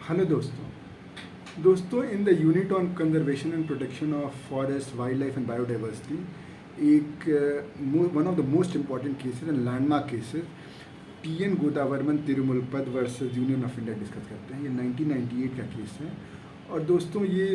Hello दोस्तों in the unit on conservation and protection of forest wildlife and biodiversity एक one of the most important cases and landmark cases TN. Godavarman Thirumulpad versus Union of India discuss करते हैं। ये 1998 का case है और दोस्तों ये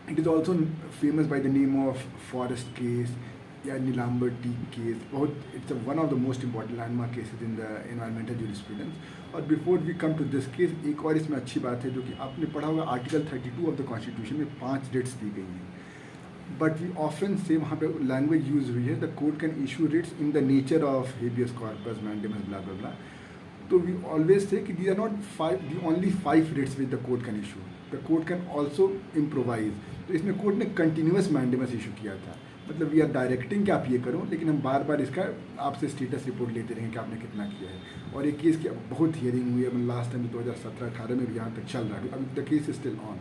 it is also famous by the name of forest case या नीलाम्बर टीक केस। बहुत it's one of the most important landmark cases in the environmental jurisprudence. और before we come to this case, एक और इसमें अच्छी बात है जो कि आपने पढ़ा होगा, आर्टिकल 32 ऑफ द कॉन्स्टिट्यूशन में 5 रिट्स दी गई हैं। बट वी ऑफन से वहाँ पे लैंग्वेज यूज हुई है, the court can issue writs in the nature of habeas corpus mandamus bla bla bla. तो वी ऑलवेज से कि the are not the only 5 writs which the court can issue, the court can also improvise. तो इसमें court ने continuous mandamus issue किया था, मतलब we are directing कि आप ये करो, लेकिन हम बार बार इसका आपसे स्टेटस रिपोर्ट लेते रहेंगे कि आपने कितना किया है। और एक केस की बहुत हियरिंग हुई है, लास्ट टाइम 2017-18 में भी यहाँ तक चल रहा है, अभी the case is still on.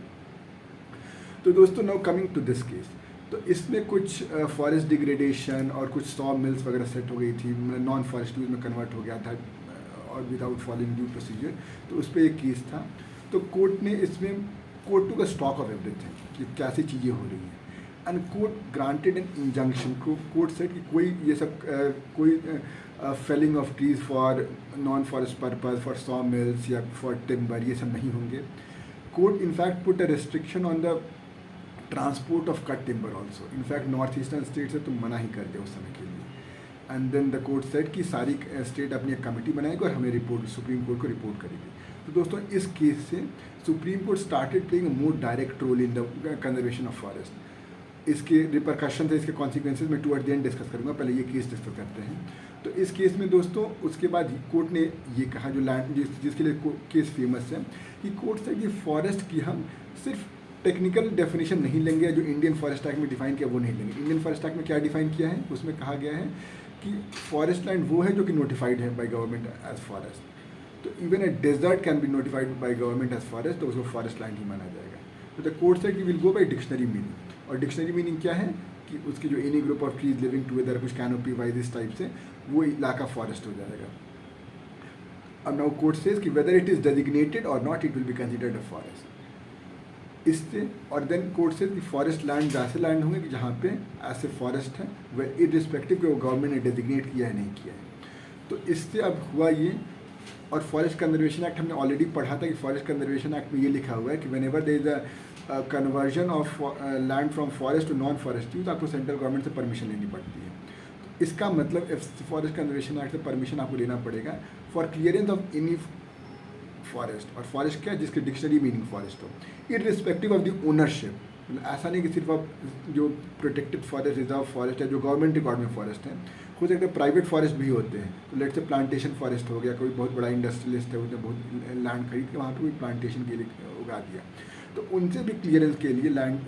तो दोस्तों now coming to this case, तो इसमें कुछ फॉरेस्ट डिग्रेडेशन और कुछ सॉ मिल्स वगैरह सेट हो गई थी, नॉन फॉरेस्ट यूज में कन्वर्ट हो गया था और विदाउट फॉलोइंग ड्यू प्रोसीजर। तो उस पर एक केस था। तो कोर्ट ने इसमें कोर्ट टू का स्टॉक ऑफ एवरीथिंग कि कैसी चीज़ें हो रही हैं and court granted an injunction. Court said कि कोई ये सब कोई felling of trees for non forest purpose, for saw mills या फॉर टिम्बर, ये सब नहीं होंगे। Court in fact put a restriction on the transport of cut timber also. In fact north eastern state से तो मना ही कर दे उस समय के लिए। And then the court said कि सारी स्टेट अपनी एक कमेटी बनाएगी और हमें रिपोर्ट सुप्रीम कोर्ट को रिपोर्ट करेगी। तो दोस्तों इस केस से supreme court started playing a more direct role in the conservation of forest. इसके रिपरकशन थे, इसके कॉन्सिक्वेंसेज मैं टुवर्ड द एंड डिस्कस करूँगा, पहले ये केस डिस्कस करते हैं। तो इस केस में दोस्तों उसके बाद कोर्ट ने ये कहा, जो लैंड जिसके लिए केस फेमस है, कि कोर्ट से कि फॉरेस्ट की हम सिर्फ टेक्निकल डेफिनेशन नहीं लेंगे, जो इंडियन फॉरेस्ट एक्ट में डिफाइन किया वो नहीं लेंगे। इंडियन फॉरेस्ट एक्ट में क्या डिफाइन किया है, उसमें कहा गया है कि फॉरेस्ट लैंड वो है जो कि नोटिफाइड है बाय गवर्नमेंट एज फॉरेस्ट। तो even a desert can be notified by government as forest, तो उसको फॉरेस्ट लैंड ही माना जाएगा। तो द कोर्ट से कि will go by dictionary meaning. और डिक्शनरी मीनिंग क्या है कि उसकी जो any group of trees living together, कुछ कैनोपी वाइज इस टाइप से, वो इलाका फॉरेस्ट हो जाएगा। अब नाउ कोर्ट सेज कि वेदर इट इज डेजिग्नेटेड और not, it will be considered a forest. इससे और देन कोर्ट सेज कि फॉरेस्ट लैंड ऐसे लैंड होंगे कि जहाँ पे ऐसे फॉरेस्ट है, वे इररिस्पेक्टिव कि वो गवर्नमेंट ने डेजिग्नेट किया है नहीं किया है। तो इससे अब हुआ ये, और फॉरेस्ट कंजर्वेशन एक्ट हमने ऑलरेडी पढ़ा था कि फॉरेस्ट कंजर्वेशन एक्ट में ये लिखा हुआ है कि whenever there is a conversion of land from forest to non forest use, आपको सेंट्रल गवर्नमेंट से परमिशन लेनी पड़ती है। तो इसका मतलब फॉरेस्ट कंजर्वेशन एक्ट से परमिशन आपको लेना पड़ेगा for clearance of any forest. और फॉरेस्ट क्या है, जिसकी डिक्शनरी मीनिंग फॉरेस्ट हो, इररिस्पेक्टिव ऑफ द ओनरशिप। मतलब ऐसा नहीं कि सिर्फ आप जो प्रोटेक्टेड फॉरेस्ट, रिजर्व फॉरेस्ट है, जो गवर्नमेंट रिकॉर्ड में फॉरेस्ट है, हो सकता है प्राइवेट फॉरेस्ट भी होते हैं। तो लेट से प्लांटेशन फॉरेस्ट हो गया, कोई बहुत बड़ा इंडस्ट्रियलिस्ट है, उसने बहुत लैंड खरीद के वहाँ पे कोई प्लांटेशन के लिए उगा दिया, तो उनसे भी क्लियरेंस के लिए लैंड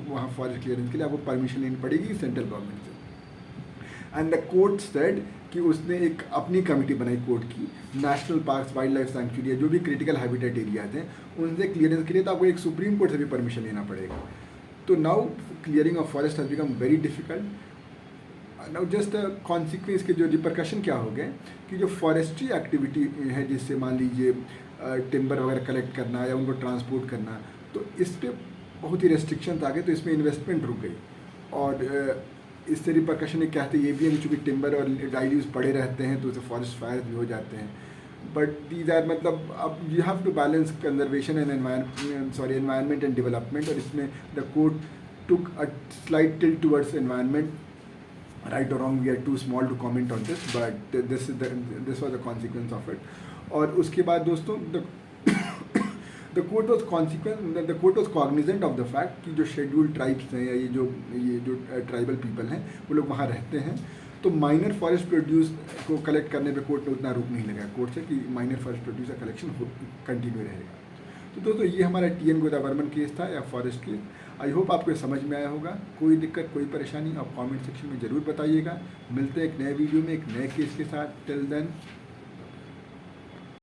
वहाँ फॉरेस्ट क्लियरेंस के लिए आपको परमिशन लेनी पड़ेगी सेंट्रल गवर्नमेंट से। एंड द कोर्ट सेड कि उसने एक अपनी कमेटी बनाई कोर्ट की, national parks, wild life sanctuary, जो भी क्रिटिकल हैबिटेट एरियाज हैं, उनसे क्लियरेंस के लिए तो आपको एक सुप्रीम कोर्ट से भी परमिशन लेना पड़ेगा। तो now clearing of forest has become very difficult. Now just consequence के जो रिपरकशन क्या हो गए कि जो फॉरेस्ट्री एक्टिविटी है, जिससे मान लीजिए टिम्बर वगैरह कलेक्ट करना या उनको ट्रांसपोर्ट करना, तो इस पर बहुत ही रेस्ट्रिक्शन आ गए, तो इसमें इन्वेस्टमेंट रुक गई। और इससे रिपरकशन एक कहते ये भी है कि चूँकि टिम्बर और ड्राई पड़े रहते हैं तो उससे फॉरेस्ट फायर भी हो जाते हैं। बट दीज आर मतलब अब you have to balance conservation and environment and development. और इसमें the court took a slight tilt towards environment. Right or wrong, we are too small to comment on this, but this was the consequence of it. और उसके बाद दोस्तों the court was cognizant of the fact कि जो scheduled tribes हैं या ये जो ट्राइबल पीपल हैं, वो लोग वहाँ रहते हैं। तो माइनर फॉरेस्ट प्रोड्यूस को कलेक्ट करने पे कोर्ट ने उतना रोक नहीं लगाया कोर्ट से कि माइनर फॉरेस्ट प्रोड्यूस का कलेक्शन कंटिन्यू रहेगा। तो दोस्तों ये हमारा टी.एन. गोदावर्मन केस था या फॉरेस्ट केस। आई होप आपको समझ में आया होगा। कोई दिक्कत, कोई परेशानी आप कमेंट सेक्शन में ज़रूर बताइएगा। मिलते हैं एक नए वीडियो में एक नए केस के साथ। Till then